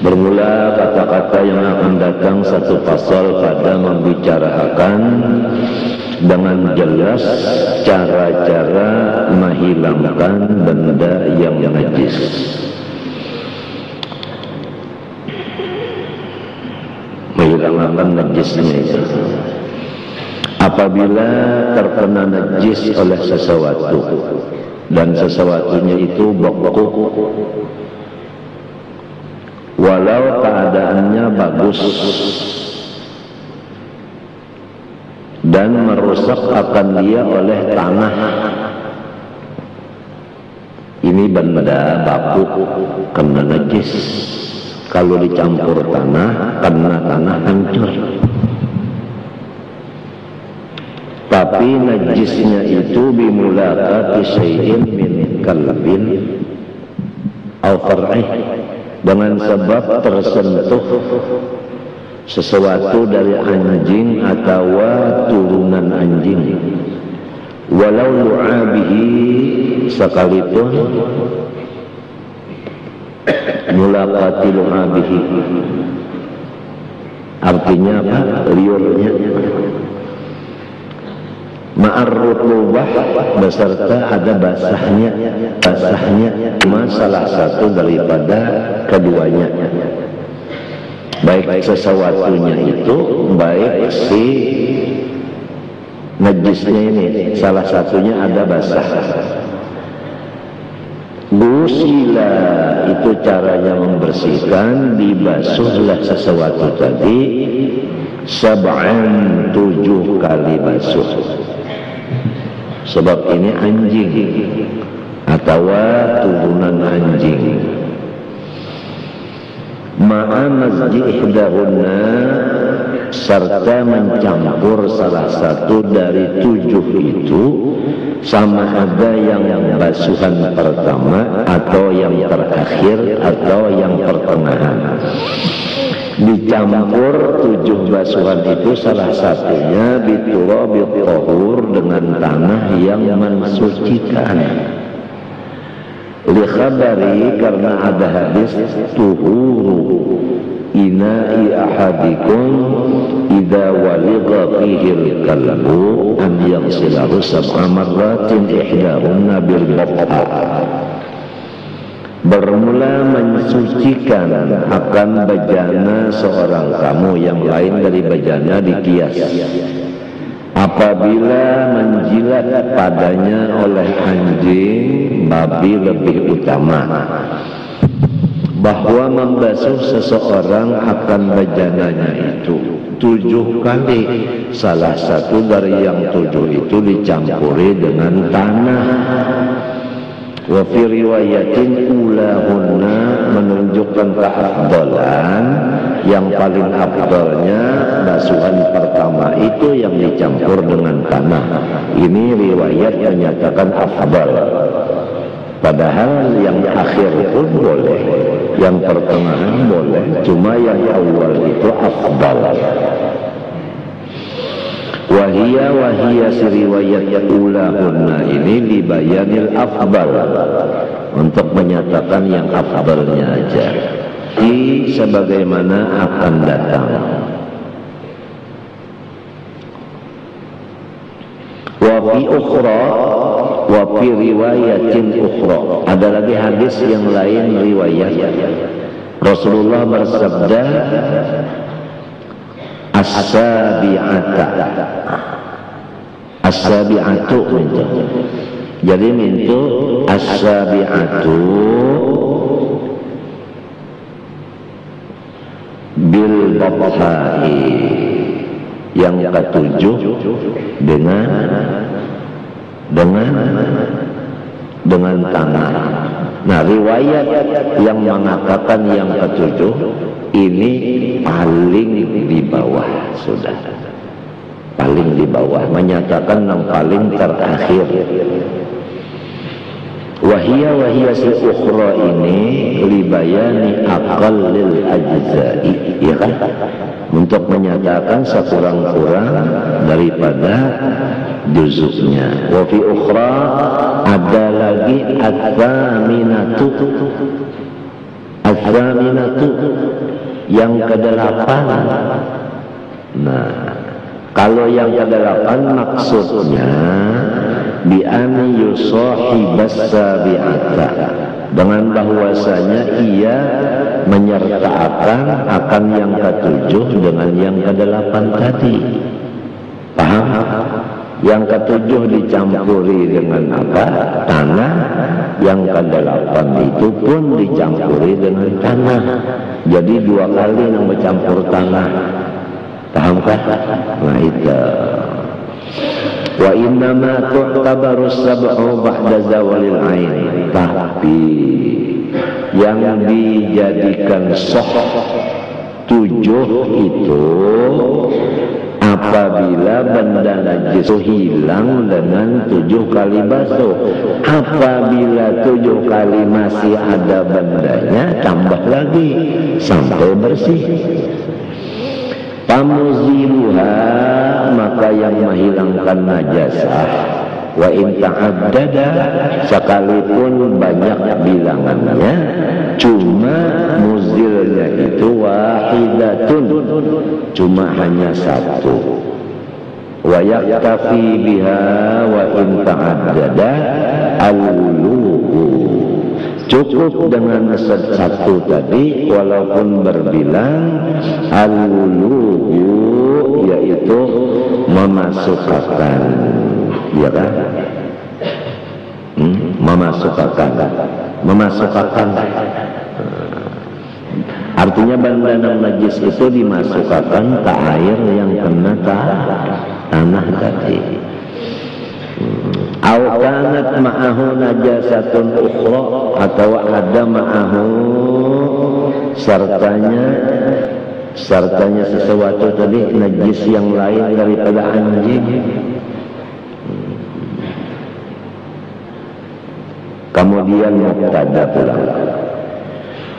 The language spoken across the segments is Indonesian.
Bermula kata-kata yang akan datang satu pasal pada membicarakan dengan jelas cara-cara menghilangkan benda yang najis. Menghilangkan najisnya itu. Apabila terkena najis oleh sesuatu dan sesuatunya itu beku, walau keadaannya bagus dan merusak akan dia oleh tanah, ini benda baku kena najis. Kalau dicampur tanah, kena tanah hancur. Tapi najisnya itu bimulaqati syai'in min kalbin aw far'ih, dengan sebab tersentuh sesuatu dari anjing atau turunan anjing, walau lu'abihi, sekalipun mulaqati lu'abihi, artinya apa? Liurnya, ma'ar-rutubah, beserta ada basahnya salah satu daripada keduanya, baik sesuatunya itu, baik si najisnya ini, salah satunya ada basah. Gusila, itu caranya membersihkan, dibasuhlah sesuatu tadi sab'an, 7 kali basuh. Sebab ini anjing atau turunan anjing. Ma'a mazji ihdahunna, serta mencampur salah satu dari 7 itu, sama ada yang basuhan pertama atau yang terakhir atau yang pertengahan. Dicampur 7 basuhan itu salah satunya biturabil tahur, dengan tanah yang mensucikan. Likhabari, karena ada hadis tuhuru ina'i ahadikum idza waligha fihi al-kalbu an yaghsilahu sab'a marratin ihdahunna bil batha. Bermula mensucikan akan bejana seorang kamu, yang lain dari bejana dikias, apabila menjilat padanya oleh anjing, babi lebih utama. Bahwa membasuh seseorang akan bejananya itu 7 kali, salah satu dari yang 7 itu dicampuri dengan tanah. Wa fi riwayatin ulahunna, menunjukkan keafdalan, yang paling afdalnya basuhan pertama itu yang dicampur dengan tanah. Ini riwayat menyatakan afdal, padahal yang akhir pun boleh, yang pertengahan boleh, cuma yang awal itu afdal. Wahia si riwayat ulahunna ini libayanil afdal, untuk menyatakan yang afdalnya aja. Sebagaimana akan datang. Wa fi ukhra, wa fi riwayatin ukhra, ada lagi hadis yang lain riwayat, Rasulullah bersabda, as-sabi'atu mintu. Jadi mintu as-sabi'atu bil bathai, yang ketujuh dengan tanah. Nah, riwayat yang mengatakan yang ketujuh ini paling di bawah, sudah paling di bawah, menyatakan yang paling terakhir. Wahia si ukhra ini libayani aqallil ajza'i, ya kan, untuk menyatakan sekurang-kurang daripada juzuknya. Wa fi ukhra, ada lagi at-thaminatu, Az-zaminatu yang kedelapan. Nah, kalau yang kedelapan maksudnya bi an yusahibas sabi'ata, dengan bahwasanya ia menyertakan akan yang ketujuh dengan yang kedelapan tadi. Paham? Yang ketujuh dicampuri dengan apa? Tanah. Yang kedelapan itu pun dicampuri dengan tanah. Jadi dua kali yang bercampur tanah. Pahamkah? Nah itu. Wa innama tu'tabaru sab'u ba'da zawalil ain. Tapi yang dijadikan sah tujuh itu apabila benda najis hilang dengan 7 kali basuh. Apabila 7 kali masih ada bendanya, tambah lagi sampai bersih. Pamuziluha, maka yang menghilangkan najasah, wa in ta'addada, sekalipun banyak bilangannya, cuma muzilnya itu wahidatun, cuma hanya satu. Wa yaktafi biha wa in ta'addada al-wuluhu, cukup dengan satu tadi walaupun berbilang al-wuluhu, yaitu memasukkan, ya kan? Memasukkan. Artinya benda najis itu dimasukkan ke air yang kena tanah tadi. Au kanat ma'ahu najasatun ukhra, atau ada ma'ahu sertanya sesuatu tadi najis yang lain daripada anjing. Kemudian mubtada pula.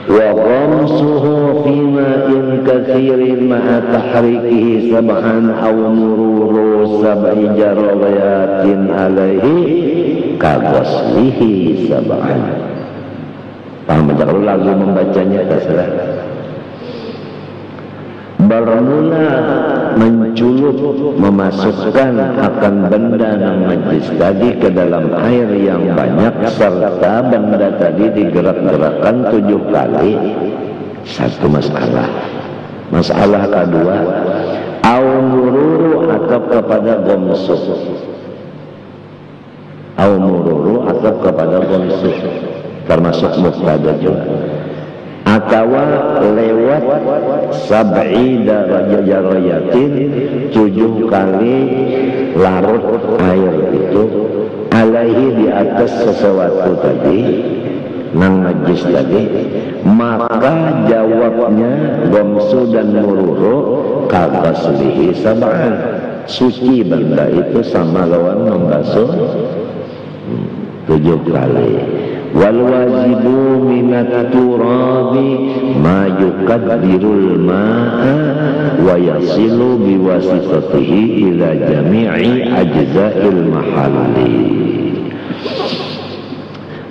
Wa ghamsuhu fi ma'in katsirin ma'a tahrikihi sab'an aw mururu sab'i jarayatin alaihi ka ghaslihi sab'an. Paham? Kalau lagu membacanya terserah. Bermula menculut, memasukkan akan benda najis tadi ke dalam air yang banyak, serta benda tadi digerak-gerakkan 7 kali. Satu masalah. Masalah kedua, au mururu atau kepada gomsu. Au mururu atau kepada gomsu, termasuk mubtada juga. Atau lewat sab'i jarayatin, 7 kali larut air itu, alaihi, di atas sesuatu tadi nang najis tadi, maka jawabnya gomsu dan mururu kaghaslihi sab'an, suci benda itu sama lawan membasuh 7 kali. Wal wajibu minat turabi ma yukaddirul ma'a wa yasilu biwasitatihi ila jami'i ajza'il mahalli.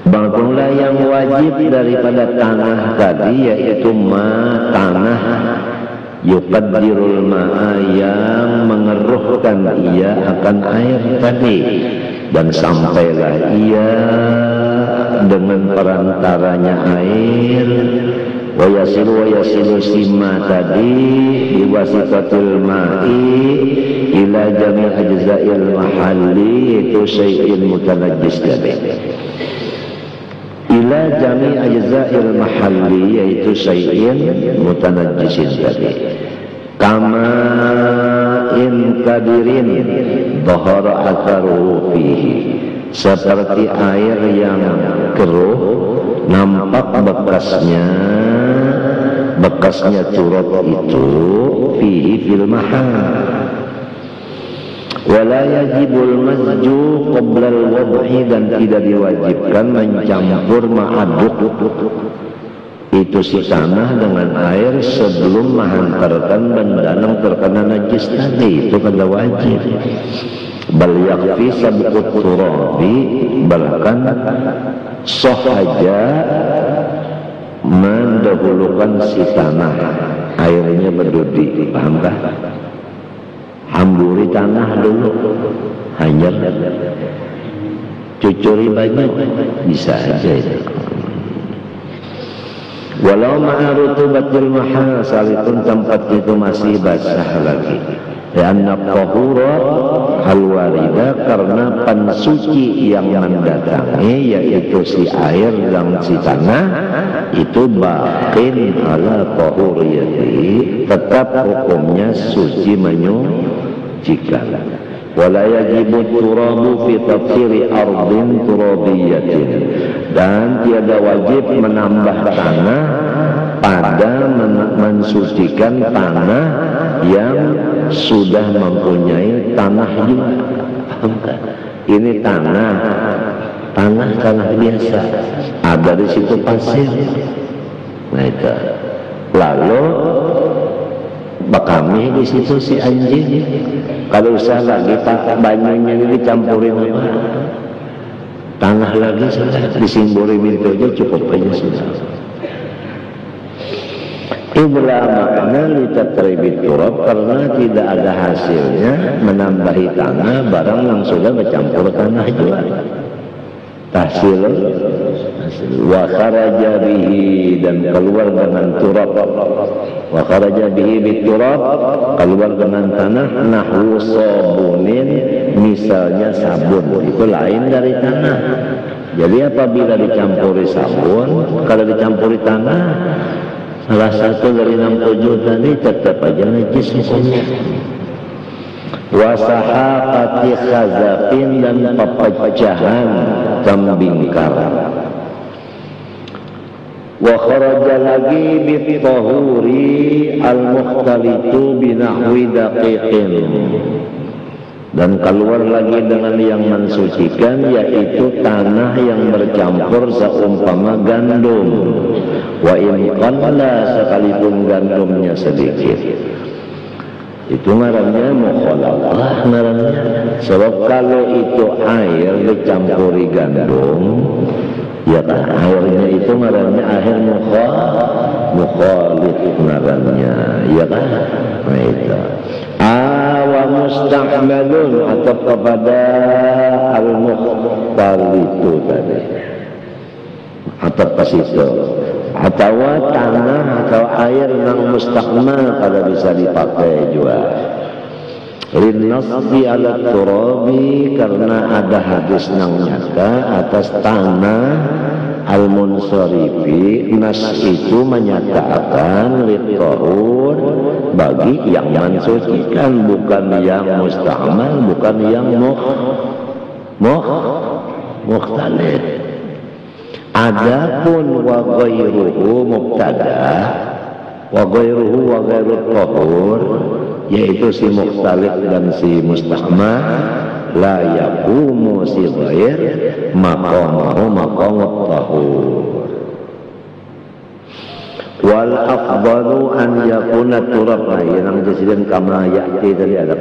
Baguslah yang wajib daripada tanah tadi, yaitu tanah yukaddirul ma'a, yang mengeruhkan ia akan air tadi, dan sampailah ia dengan perantaranya air. Wa yasilu sima tadi biwasitatil ma'i ila jami' ajza'il mahalli, itu syai'in mutanajjis tadi. Ila jami' ajza'il mahalli, yaitu syai'in mutanajjisin tadi. Kama in kadirin dhahara atharuhu fihi, seperti air yang keruh nampak bekasnya curut itu, fihi fil mahal. Wala yajibul mazju qabla al-wad'i, dan tidak diwajibkan mencampur ma'aduk itu si tanah dengan air sebelum menghantarkan benda yang terkena najis tadi, itu kada wajib. Bal yakfi sabqut turabi, bahkan sahaja mendahulukan si tanah, airnya berdudi, paham kah? Hamburi tanah dulu, hanya cucuri baju, bisa aja itu. Walau ma'arutubatil mahal, sekalipun tempat itu masih basah lagi. Karena tahurat al-warida, karena pensuci yang mendatangi yaitu si air dan si tanah itu baqin ala tahuriyati, tetap hukumnya suci menyucikan. Wala yajibu turabu fi tafsiri ardin turabiyatin, dan tiada wajib menambah tanah pada mensucikan tanah yang sudah mempunyai tanah juga. Ini tanah biasa, ada di situ pasir. Nah itu. Lalu bakami di situ si anjing. Kalau usah lagi tak banyaknya ini dicampurin apa? Tanah lagi sudah disimburi itu aja cukup aja sudah. Ibla makna litatribit turab, karena tidak ada hasilnya menambahi tanah barang yang sudah bercampur tanah juga. Tahsil wa kharaja bihi, dan keluar dengan turab. Wa kharaja bihi biturab, keluar dengan tanah. Nahwu sabunin, misalnya sabun, itu lain dari tanah. Jadi apabila dicampuri sabun, kalau dicampuri tanah, salah satu dari 67 tadi tetap aja najis hukumnya. Wasahaqati khazafin, dan pepecahan tembingkar. Wa kharaja lagi bitahuri al-mukhtalitu binahwi daqiqin, dan keluar lagi dengan yang mensucikan yaitu tanah yang bercampur seumpama gandum. Wa in qalla, sekalipun gandumnya sedikit. Itu ngarannya mukhalatah ngarannya. Sebab kalau itu air dicampuri gandum, ya kan airnya itu ngarannya air mukhalit ngarannya, ya kan. Nah itu wa mustahmalun, atau kepada al-mukhtalitu tadi, atau pas itu, atau tanah atau air yang mustakmal kalau bisa dipakai juga. Linnasbi ala turabi, karena ada hadis nang nyata atas tanah al-munsarifi. Nas itu menyatakan litahur, bagi yang mensucikan, bukan yang mustakmal, bukan yang mukhtalif. Adapun wa ghairuhu mubtada, wa ghairuhu wa ghairut tahur, yaitu si mukhtalif dan si mustakmal, la yaqumu si ghair maqamahu maqamut tahur. Wal afdalu an yakuna turab, yang disebutkan kama ya'ti tadi ada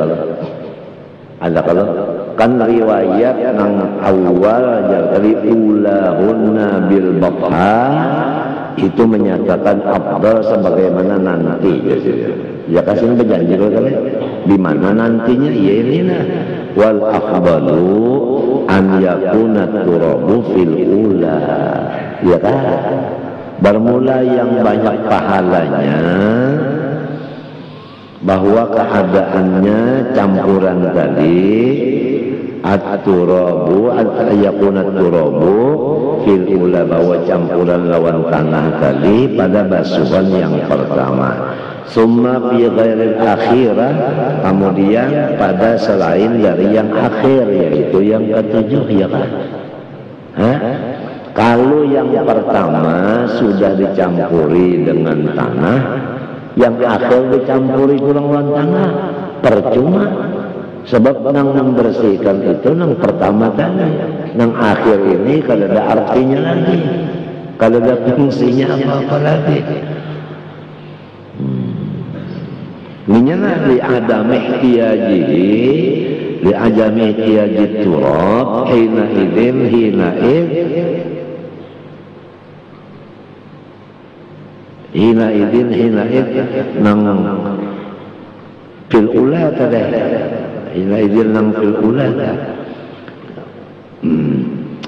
kalau kan riwayat nang awal dari ulahunna bil batha itu menyatakan afdal sebagaimana nanti. Ya kasih berjanji kali di mana nantinya, ya ini nah. Wal afdalu an yakuna turabu fil ula, ya kan. Bermula yang banyak pahalanya bahwa keadaannya campuran tadi at-turabu yakuna turabu fil ula, bahwa campuran lawan tanah tadi pada basuhan yang pertama. Summa fi ghairil akhirah, kemudian pada selain dari yang akhir, yaitu yang ketujuh, ya kan. Kalau yang pertama sudah dicampuri dengan tanah, yang akhir dicampuri kurang lawan tanah, percuma. Sebab nang membersihkan itu nang pertama tadi, nang akhir ini kalau ada artinya lagi, kalau ada fungsinya apa-apa lagi. Minyana li adami ihtiyajihi, li adami ihtiyajit turab hina hina nang fil ula tadi hina idin nang fil ula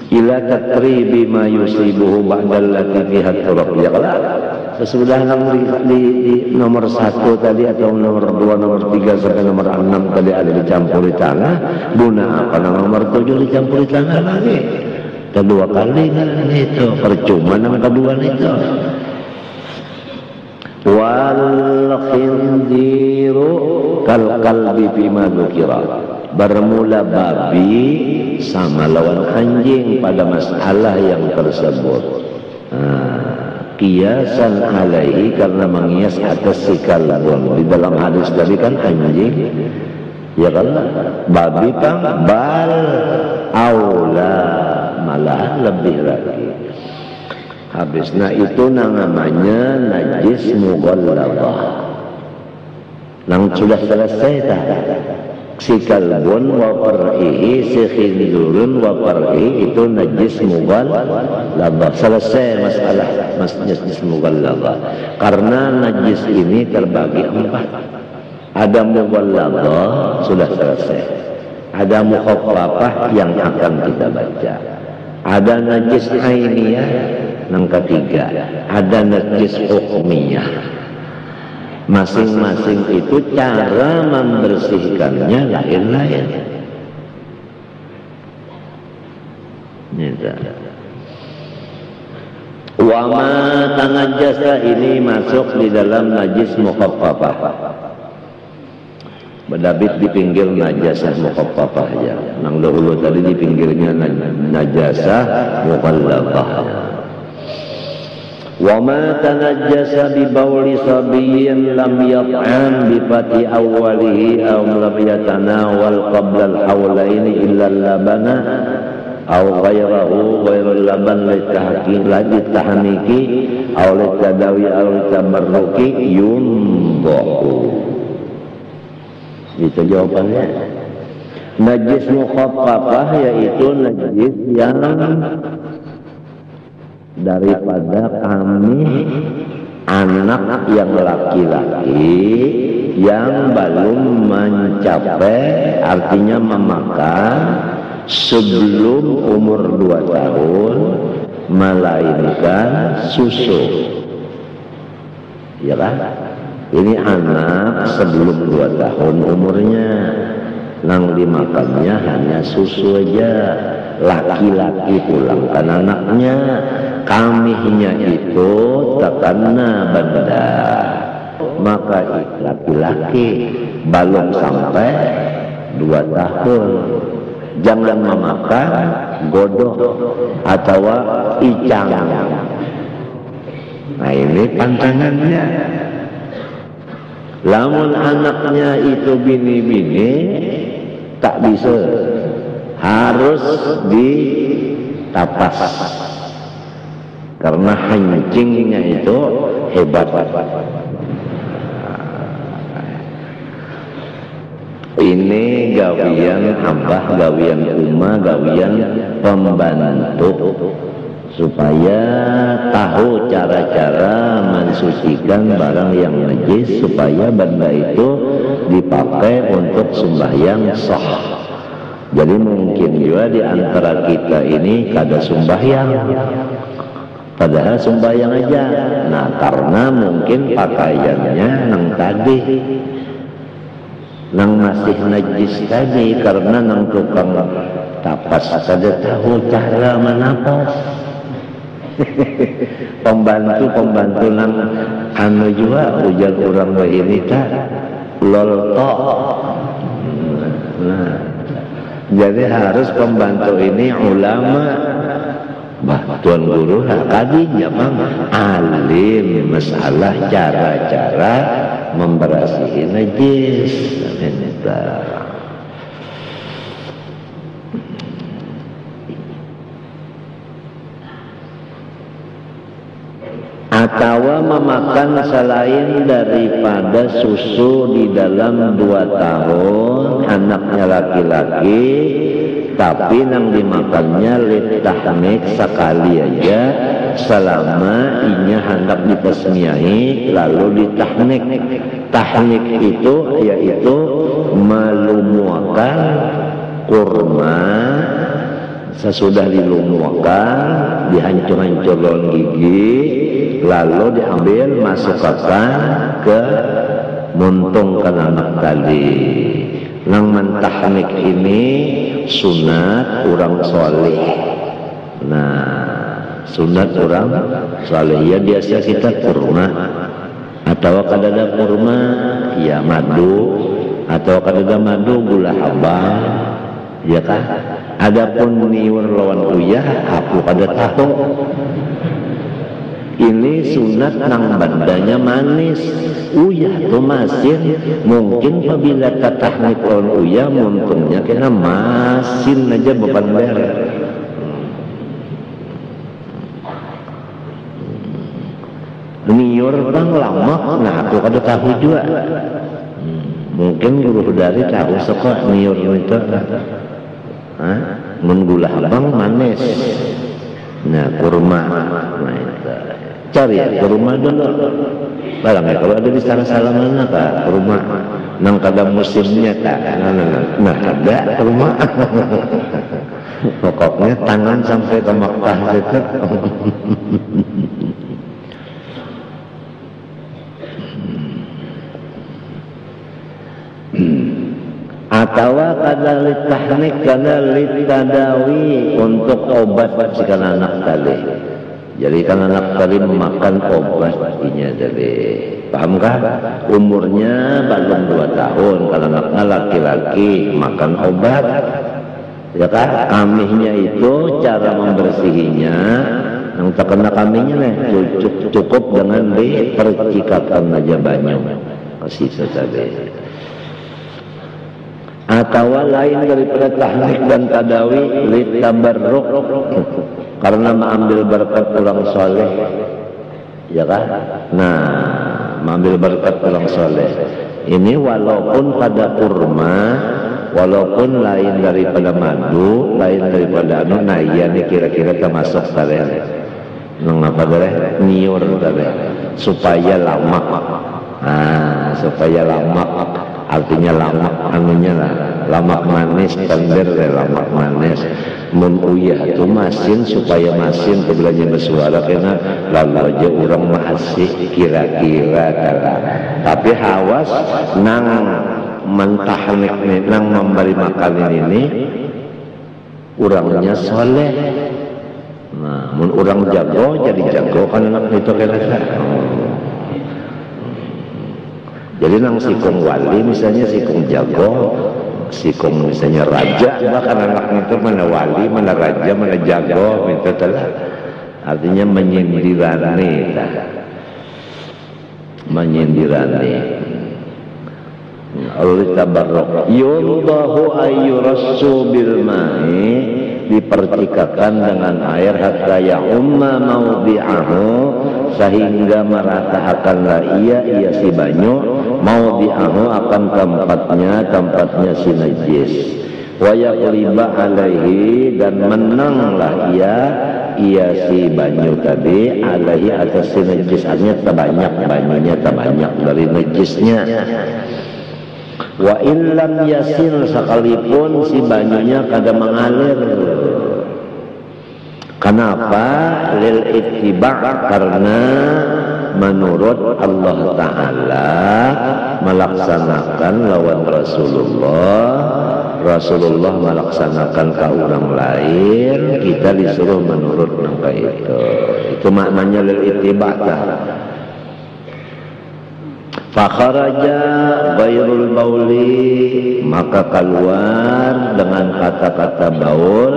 ila tatribi ma yusibuhu ba'dal lati fiha turab. Ya kalau sesudah nang di nomor 1 tadi atau nomor 2, nomor 3 sampai nomor 6 tadi ada dicampuri tanah, guna apa nomor 7 dicampuri tanah lagi kedua kali kan itu percuma nang kedua itu. Wal khinziru kal kalbi bima dzukira. Bermula babi sama lawan anjing pada masalah yang tersebut. Kiasan alaihi karena mengias atas si kalbun. Di dalam hadis tadi kan anjing, ya kan? Babi kan bal aula malah lebih lagi. Habis, nah itu namanya najis mughalladhah. Nang sudah selesai dah. Si kalbun wa far'ihi, si khinzurun wa far'ihi itu najis mughalladhah. Selesai masalah najis mughalladhah. Karena najis ini terbagi 4. Ada mughalladhah sudah selesai. Ada mukhaffafah yang akan kita baca. Ada najis ainiyah yang ketiga. Ada najis hukmiyah. Masing-masing itu cara membersihkannya lain-lain. Wama tanajjasa ini masuk di dalam najis mukhaffafah. Berdabit di pinggir najasah mukhaffafah aja. Nang dahulu tadi di pinggirnya najasah mughalladhah. Wa ma tanajjasa bi bauli sabiyyin lam yat'am bi fati awwalihi aw lam yatanawal qabla al-hawlaini illa al-labana aw ghayrahu ghairul laban litahmiki aw litadawi aw litabarruki yumdahu. Itu jawabannya. Najis mukhaffafah yaitu najis yang daripada kami anak yang laki-laki yang belum mencapai, artinya memakan sebelum umur 2 tahun melainkan susu, ya kan? Ini anak sebelum 2 tahun umurnya, nang dimakannya hanya susu aja. Laki-laki pulang kan anaknya, kamihnya itu terkena benda, maka laki-laki belum sampai 2 tahun jangan memakan godok atau icang. Nah ini pantangannya. Lamun anaknya itu bini-bini tak bisa, harus ditapas karena hancingnya itu hebat. Ini gawian abah, gawian umah, gawian pembantu supaya tahu cara-cara mensucikan barang yang najis supaya benda itu dipakai untuk sembahyang sah. Jadi mungkin juga di antara kita ini kada sembahyang, padahal sembahyang aja. Nah karena mungkin pakaiannya nang tadi, nang masih najis tadi, karena nang tukang tapas kada tahu cara menapas. Pembantu nang anu juga ujar orang begini tak loltok. Nah, jadi harus pembantu ini ulama, Tuan Guru kadinya mang alim masalah cara-cara membersihi najis. Atau memakan selain daripada susu di dalam 2 tahun anaknya laki-laki, tapi yang dimakannya litahnik sekali aja selama inya hendak ditasmiahi lalu ditahnik. Tahnik itu yaitu melumuakan kurma sesudah dilumuakan, dihancur-hancur daun gigi, lalu diambil masukkan ke muntung ke anak tadi. Nang mentahnik ini sunat orang soleh. Nah, sunat orang soleh ya biasa kita kurma atau kadada kurma ya madu atau kadada madu gula habang ya kan. Adapun niur lawan uyah aku kada tahu. Ini sunat nang bandanya manis. Uyah tu masin. Mungkin apabila tatahnik lawan uyah muntungnya kena masin aja beban ber. Niur bang lama, nah aku kada tahu juga. Mungkin guru dari tahu sekok niur itu. Menggula abang manis. Nah kurma, nah itu. Cari ya kurma dulu. Barangnya kalau ada di sana mana kak kurma, nang kada musimnya tak. Nah ada kurma. Pokoknya tangan sampai ke Makkah itu. Atau kada litahnik kada litadawi untuk obat jika anak tadi. Jadi kan anak tadi memakan obat inya jadi pahamkah? Umurnya belum 2 tahun kalau anaknya laki-laki makan obat ya kan? Kamihnya itu cara membersihinya yang terkena kamihnya nih cukup dengan dipercikapkan aja banyak kasih tadi. Atau lain daripada tahnik dan tadawi litabarruk karena mengambil berkat ulang soleh ya kan. Nah mengambil berkat ulang soleh ini walaupun pada kurma, walaupun lain daripada madu, lain daripada anu, nah iya nih kira-kira termasuk tadi mengapa boleh niur tadi supaya lama. Nah supaya lama artinya lama anunya lah, lama manis tender lama manis. Mun uyah itu masin supaya masin kebilanya bersuara karena lalu aja orang masih kira-kira kalah. Tapi hawas nang mentahnik nang memberi makan ini orangnya soleh. Nah, mun orang jago jadi jago kan anak itu kira-kira. Jadi nang sikung wali misalnya sikung jago, sikung misalnya raja, bahkan anaknya itu mana wali, mana raja, mana jago, itu telah artinya menyindirani, menyindirani. Oleh tabarruk, yulbahu ayyurassu bil ma'i, dipercikakan dengan air hatta ya'umma mawdi'ahu sehingga meratakanlah ia si banyu mawdi'ahu akan tempatnya si najis wa yaqliba alaihi dan menanglah ia si banyu tadi alaihi atas si najis artinya terbanyak banyunya terbanyak dari najisnya. Wa illam yasil sekalipun si banyunya kada mengalir. Kenapa? Lil ittiba' karena menurut Allah Ta'ala melaksanakan lawan Rasulullah melaksanakan ke orang lain, kita disuruh menurut nangka itu maknanya lil ittiba' fakharaja ghairul bauli maka keluar dengan kata-kata baul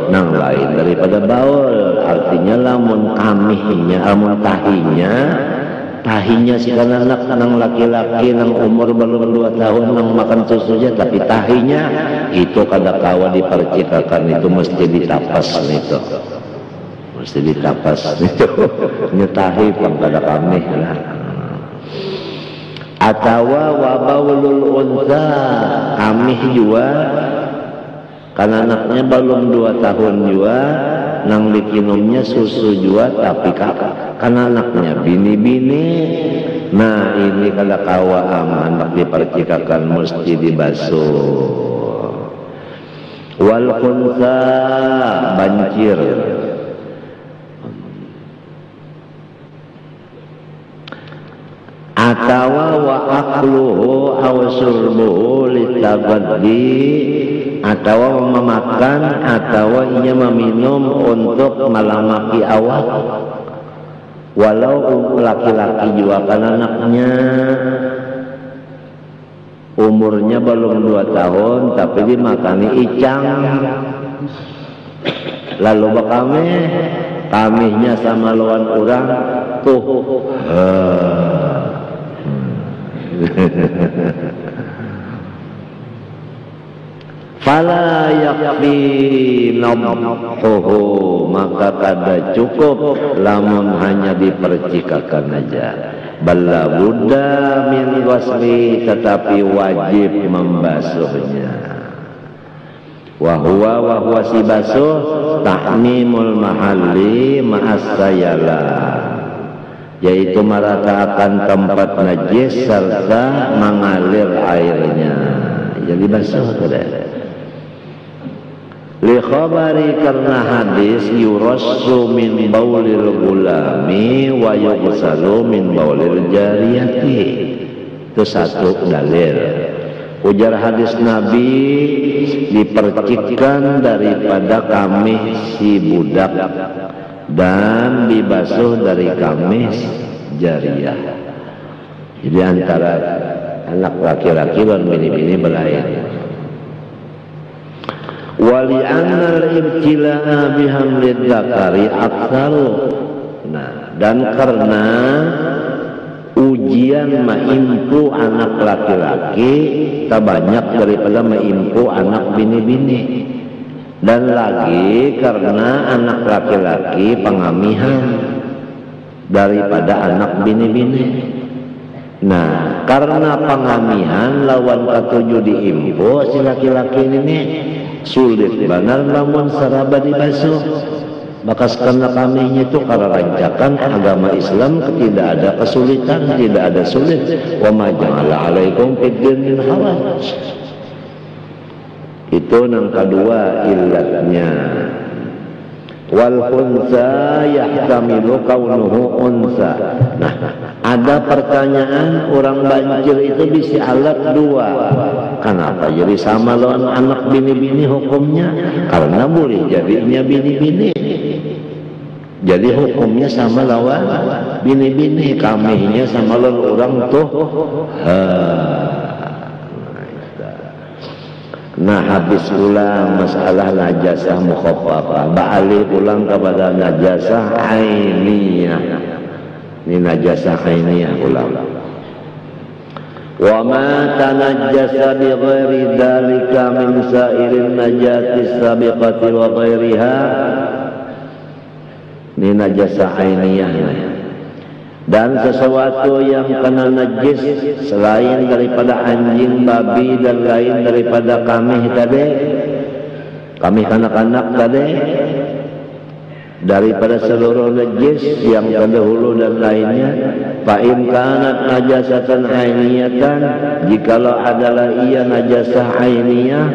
nang lain daripada baul artinya lamun kamihnya amun tahinya si anak nang laki-laki nang umur belum 2 tahun nang makan susunya tapi tahinya itu kada kawa dipercikakan itu mesti ditapas itu nyetahi pang kada kamih lah. Atau wabaulul unsa kamih juga karena anaknya belum 2 tahun juga nang dikinumnya susu jua tapi kan anaknya bini-bini. Nah ini kalau kawa anak dipercikakan mesti dibasuh. Wal khunsa banjir, atawa wa akluhu aw surbuhu litagaddi, atawa memakan atawa ia meminum untuk melamaki awak. Walau laki-laki juga kan anaknya umurnya belum 2 tahun tapi dimakani icang, lalu kamihnya sama lawan orang tuh fala yakfi nabhuhu, maka kada cukup lamun hanya dipercikakan aja. Bala Buddha min ghusli, tetapi wajib membasuhnya. Wahwa si basuh ta'mimul mahalli ma'as-sayala, yaitu meratakan tempat najis serta mengalir airnya. Jadi basuh tidak. Li khabari, karena hadis yurassu min baulil gulami wa yughsalu min baulil jariyati. Itu satu dalil. Ujar hadis Nabi, dipercikkan daripada kamih si budak dan dibasuh dari kamih jariyah. Jadi antara anak laki-laki dan bini-bini belayan. Wali annal ibtila'a bihamlid dzakari aktsaru. Nah, dan karena ujian maimpu anak laki-laki tak banyak daripada maimpu anak bini-bini. Dan lagi karena anak laki-laki pengamihan daripada anak bini-bini. Nah, karena pengamihan lawan ketujuh diimpu si laki-laki ini sulit benar namun saraba dibasuh. Maka karena kaminya itu karena rancakan agama Islam tidak ada kesulitan, tidak ada sulit. Wa ma ja'ala 'alaikum fid-din min haraj. Itu yang kedua illatnya. Wal khunsa yahtamilu kaunuhu unsa. Nah, ada pertanyaan, orang banjir itu bisa alat dua. Kenapa jadi sama lawan anak bini-bini hukumnya? Karena boleh jadinya bini-bini. Jadi hukumnya sama lawan bini-bini, kamihnya sama lawan orang tuh. Nah, habis ulang masalah najasah mukhaffafah, balik ulang kepada najasah ainiyah. Ini najasah ainiyah ulang. Wa ma tanajjasa bi ghairi dzalika min sa'irin najatis sabiqati wa ghairiha. Ini najasah ainiyah. Dan sesuatu yang kena najis selain daripada anjing, babi dan lain daripada kamih tadi, kamih kanak-kanak tadi, daripada seluruh najis yang terdahulu dan lainnya. Fa in kanat najasatan ainiyatan, jikalau adalah ia najasah ainiyah.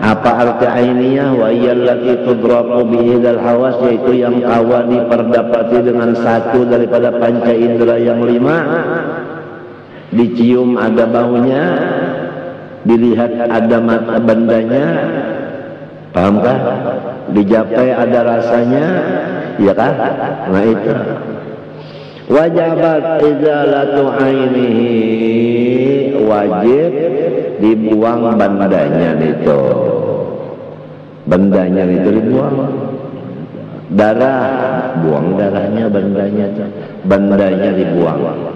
Apa arti ainiyah? Wa iyallati tudraqu bihidal hawas, yaitu yang kawa diperdapati dengan satu daripada panca indera yang 5. Dicium ada baunya, dilihat ada mata bandanya, pahamkah? Dijapai ada rasanya, ya kan? Nah itu. Wajabat izalatu ainihi, wajib dibuang bandanya itu. Bandanya itu dibuang. Darah, buang darahnya, bandanya dibuang.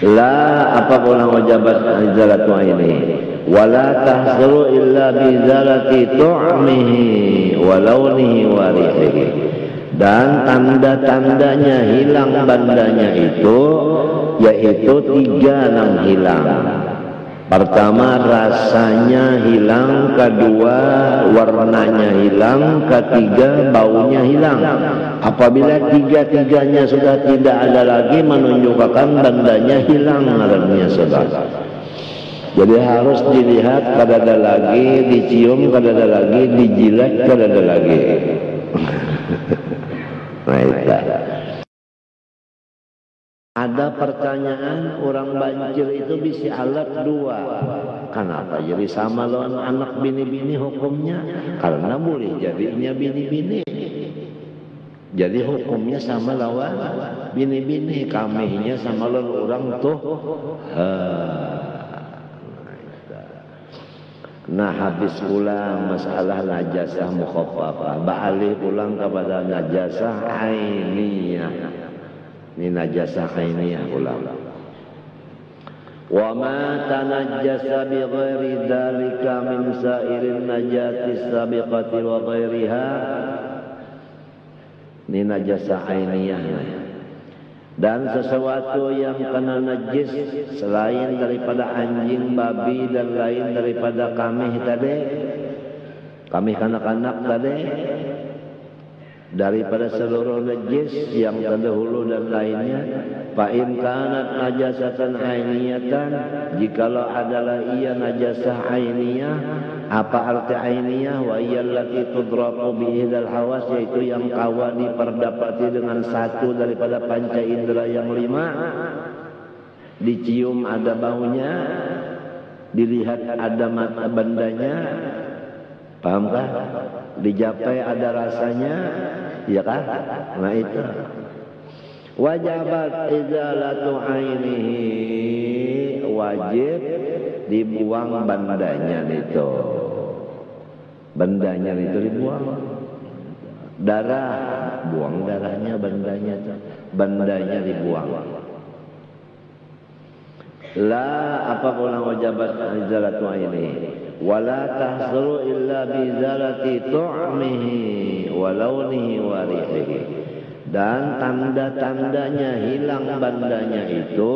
La apa pulang wajabat izalatu ainihi, wala tahsuru illa bizalati tu'mihi wa launihi wa rihihi. Dan tanda-tandanya hilang bandanya itu yaitu 3 yang hilang. Pertama rasanya hilang, kedua warnanya hilang, ketiga baunya hilang. Apabila tiga-tiganya sudah tidak ada lagi, menunjukkan bandanya hilang artinya saudara. Jadi harus dilihat kadada lagi, dicium kadada lagi, dijilat kadada lagi. Nah, itu. Ada pertanyaan, orang banjir itu bisa alat dua. Kenapa jadi sama lawan anak bini-bini hukumnya? Karena boleh jadinya bini-bini. Jadi hukumnya sama lawan bini-bini, kamihnya sama lawan orang tuh. Nah, habis ulang masalah najasah mukhaffafah, ba'alih ulang kepada najasah ainiyah. Ini najasah ainiyah ulama. Wa ma tanajjasa bi ghairi dzalika min sa'irin najati sabiqati wa ghairiha. Ini najasah ainiyah. Dan sesuatu yang kena najis selain daripada anjing, babi dan lain daripada kamih tadi, kamih kanak-kanak tadi, daripada seluruh najis yang terdahulu dan lainnya, fa in kanat najasatan ainiyatan, jikalau adalah ia najasah ainiyah. Apa arti ainiyah? Wa iyallati tudraqu bi ihdal hawas, yaitu yang kawa diperdapati dengan satu daripada panca indera yang lima. Dicium ada baunya, dilihat ada mata bandanya, pahamkah? Dijapai ada rasanya, ya kan? Nah itu. Wajabat izalatu ainihi, wajib dibuang bandanya itu. Bandanya itu dibuang. Darah, buang darahnya, bandanya itu. Bandanya dibuang. La apa ulang wajabat izalatu ainihi. Wala tahsuru illa bizalati tu'mihi wa launihi wa rihihi. Dan tanda-tandanya hilang bandanya itu,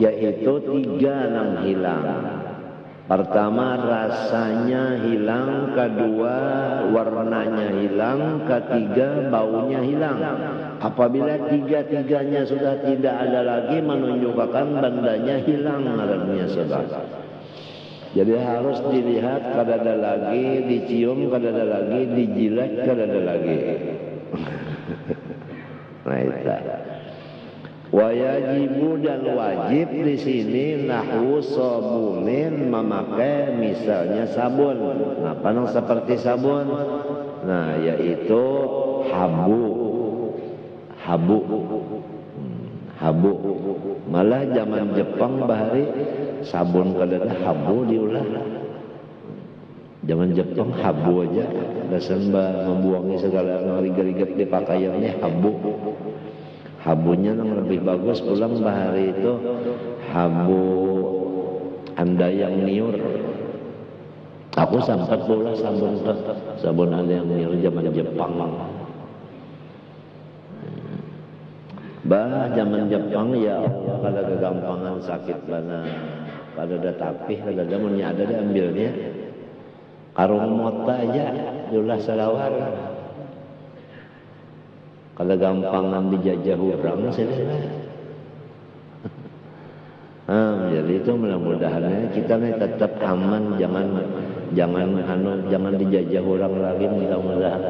yaitu tiga yang hilang. Pertama rasanya hilang, kedua warnanya hilang, ketiga baunya hilang. Apabila tiga-tiganya sudah tidak ada lagi, menunjukkan bandanya hilang artinya saudara. Jadi harus dilihat kadada lagi, dicium kadada lagi, dijilat kadada lagi. Nah itu. Wajibu dan wajib di sini nahwu sabunin, memakai misalnya sabun. Nah, panang seperti sabun. Nah, yaitu habu. Habu. Malah zaman Jepang bahari sabun kadada habu diulah. Zaman Jepang habu aja, dasan membuangi segala ngeriget-riget di pakaiannya habu. Habunya yang lebih bagus pulang bahari itu habu anda yang niur. Aku sempat pula sabun anda yang niur zaman Jepang. Bah zaman Jepang ya Allah, kalau kegampangan sakit bana, kalau ada tapih, kalau ada mau ada diambilnya. Karung mota aja, julah selawar. Kalau gampangan dijajah orang, jadi itu mudah-mudahan kita nih tetap aman, jangan dijajah orang lagi mudah-mudahan.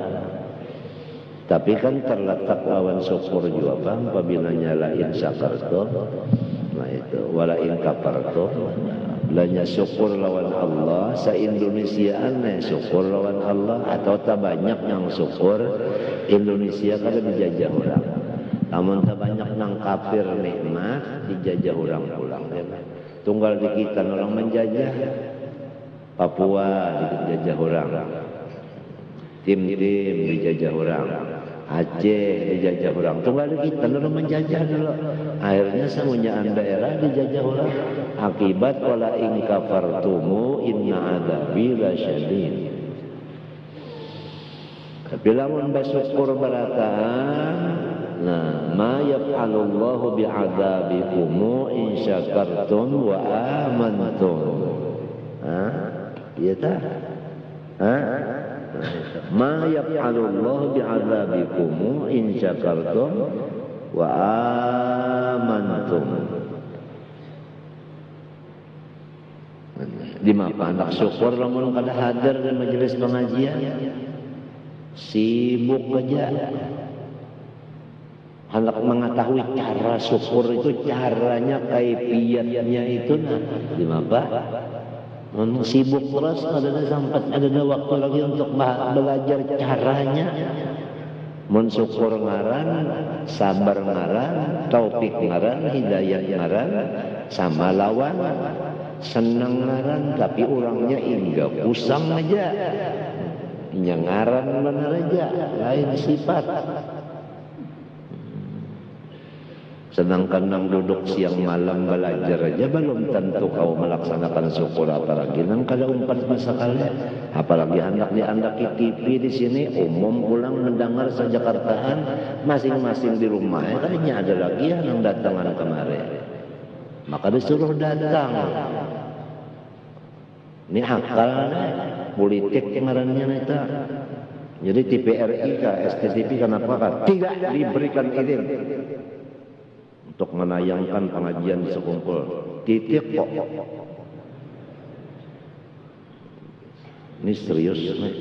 Tapi kan terletak lawan syukur juga bang, apabila nyalain syakarto, nah itu walain kaparto, belanja syukur lawan Allah, se-Indonesiaan syukur lawan Allah, atau tak banyak yang syukur Indonesia kada dijajah orang. Namun tak banyak nang kafir nikmat dijajah orang pulang. Tunggal di kita orang menjajah Papua dijajah orang, tim-tim dijajah orang, Aceh dijajah orang. Tunggal di kita orang menjajah dulu. Akhirnya semuanya daerah dijajah orang. Akibat wala in kafartumu inna adzabi lasyadid. Tapi lamun bersyukur barataan Nah, ma yaf'alullahu bi'adzabikum in syakartum wa amantum. Iya tah? Ma yaf'alullahu bi'adzabikum in syakartum wa amantum. Di mapa anak syukur lamun kada hadir di majelis pengajian, sibuk aja. Hendak mengetahui cara syukur itu, caranya, kaifiyatnya itu, nah di mapa sibuk terus, ada sampai ada waktu lagi untuk belajar caranya. Mun syukur ngaran, sabar ngaran, taufik ngaran, hidayah ngaran, sama lawan senang ngaran, tapi orangnya enggak kusam aja, ngaran benar aja, lain sifat. Sedangkan nang duduk siang malam belajar aja belum tentu kau melaksanakan syukur, apalagi nang kada umpat masakali, apalagi hendak diandaki TV di sini umum pulang mendengar sejakartaan masing-masing di rumah. Kayaknya ada lagi yang datangan kemarin, maka disuruh datang. Ini akal politik ngarannya neta. Jadi TVRI kah STTV kenapa kah tidak diberikan izin untuk menayangkan pengajian sekumpul, titik kok. Ini serius nih.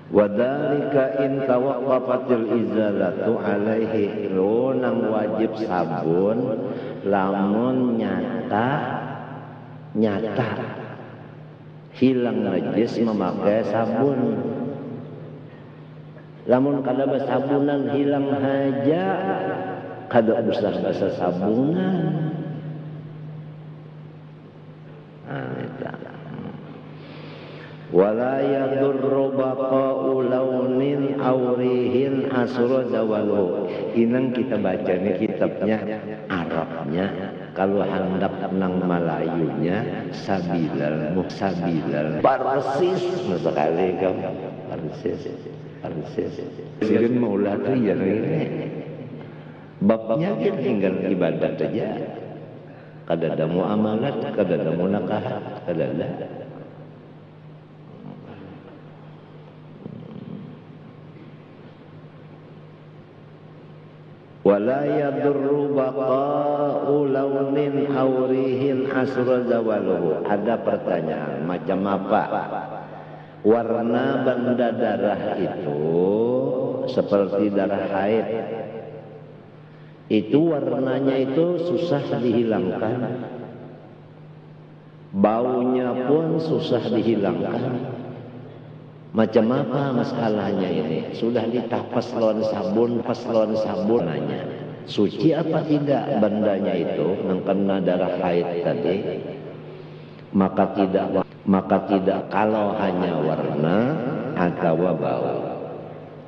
Wadhalika in tawaqqafatil izalatu alaihi, nang wajib sabun lamun nyata hilang najis memakai sabun. Lamun kada sabunan hilang haja, kada usah basa sabunan. Wala yadurru baqa'u launin aurihin asrada walu. Inang kita baca nih kitabnya Arabnya, kalau hendak nang Melayunya sabilal persis sekali kamu persis sirun maulah tuh ya ini babnya kan tinggal ibadat aja, kada ada muamalat, kada ada munakahat, kada ada. Wala yadurru baqa'u launin aurihin asra zawaluhu. Ada pertanyaan, macam apa warna benda darah itu seperti darah haid? Itu warnanya itu susah dihilangkan, baunya pun susah dihilangkan. Macam apa masalahnya ini? Sudah ditapas lawan sabun, nanya suci apa tidak bendanya itu yang kena darah haid tadi? Maka tidak kalau hanya warna atau bau.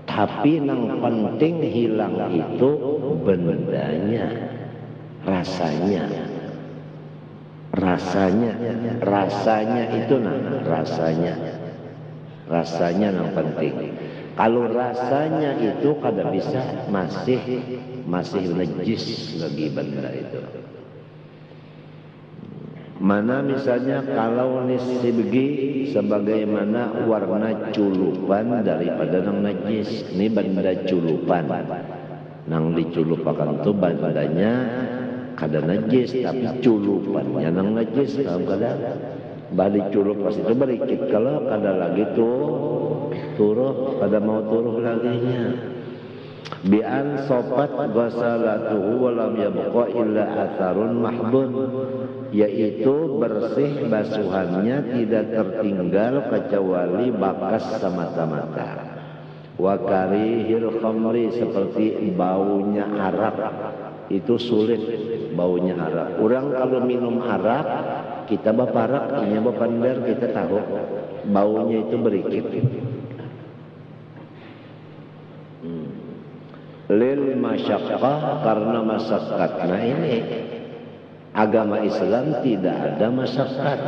Tapi yang penting hilang itu bendanya, rasanya itu rasanya yang penting. Kalau rasanya itu kada bisa, masih najis lagi benda itu. Mana misalnya kalau nisibgi sebagaimana warna culupan daripada nang najis. Ini benda culupan. Nang diculupakan itu bandanya kada najis, tapi culupannya nang najis. Kalau kada balik culup pas itu berikit, kalau kada lagi turuh, kada mau turuh laginya. Bi'an sopat ghasalatuhu walam yabqa illa atharun mahbun, yaitu bersih basuhannya tidak tertinggal kecuali bakas semata-mata. Wa karihil khamri, seperti baunya arak, itu sulit baunya arak. Orang kalau minum arak, kita baparak, ini bapander, kita tahu baunya itu berikit. lil masyaqqah, karena masyaqqat. Nah ini agama Islam tidak ada masyaqqat.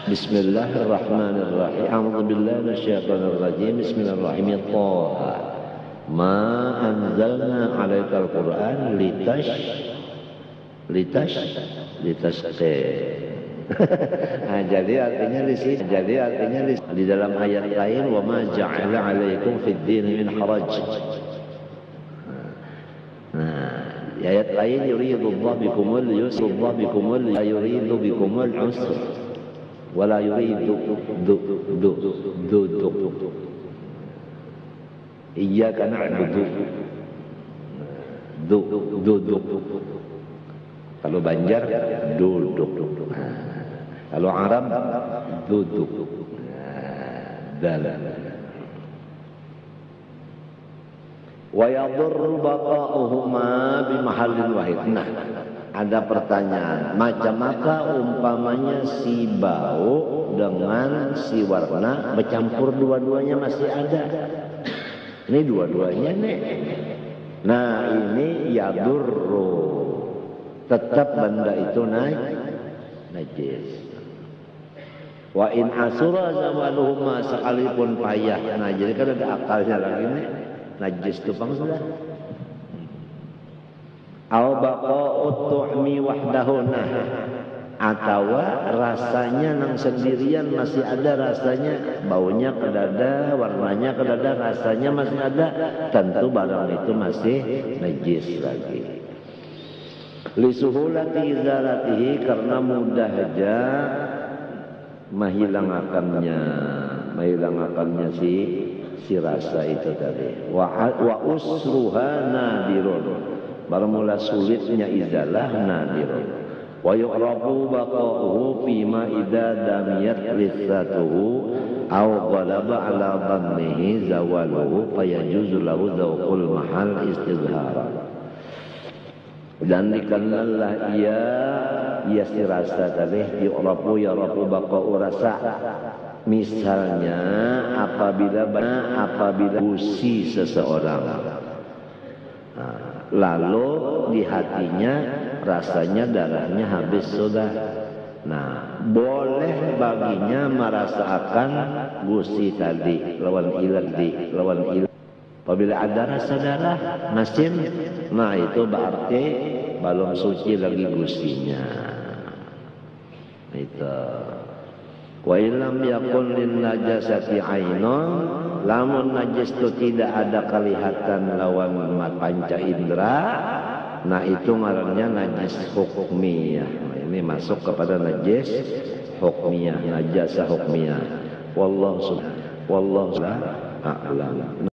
Bismillahirrahmanirrahim. A'udzubillahi minasyaitonir rajim. Bismillahirrahmanirrahim. Taha ma anzalna 'alaikal Qur'an nah, jadi artinya di dalam ayat lain wa ma ja'ala 'alaikum fid din min haraj. Nah, di ayat lain yuridullahu bikumul yusra la yuridu bikumul usra wa la yuridu iyyaka na'budu duduk. Kalau Banjar duduk. Kalau Arab duduk. Dalam. Wa yadurru baqa'uhuma bi mahallin wahid. Nah, ada pertanyaan, macam apa umpamanya si bau dengan si warna bercampur, dua-duanya masih ada. Ini dua-duanya nih. Nah, ini yadurru, tetap benda itu najis. Wa in asura zamanuhuma, sekalipun payah. Nah, jadi kan ada akalnya lagi nih. Najis itu bang sudah. Au baqa'ut tuhmi wahdahuna, atau rasanya nang sendirian masih ada rasanya, baunya ke dada, warnanya ke dada, rasanya masih ada, tentu barang itu masih najis lagi. Li suhulati izalatihi, karena mudah aja menghilangkannya si rasa itu tadi. Wa usruha nadirun, bermula sulitnya izalah nadirun. Wa yu'rafu baqa'uhu fima idza damiyat lissatuhu aw ghalaba ala dhannihi zawaluhu fayajuzu lahu dzauqul mahal istizhara. Dan dikenalah ia si rasa tadi, yu'rafu ya'rafu baqa'u rasa. Misalnya apabila gusi seseorang, lalu di hatinya rasanya darahnya habis sudah. Nah, boleh baginya merasakan gusi tadi lawan ilat. Apabila ada rasa darah masih, nah itu berarti belum suci lagi gusinya. Itu. Wa illam yakun lin najasati ainun, lamun najis itu tidak ada kelihatan lawan panca indera, nah itu ngarannya najis hukmiyah. Nah, ini masuk kepada najis hukmiyah, najasa hukmiyah. Wallahu a'lam.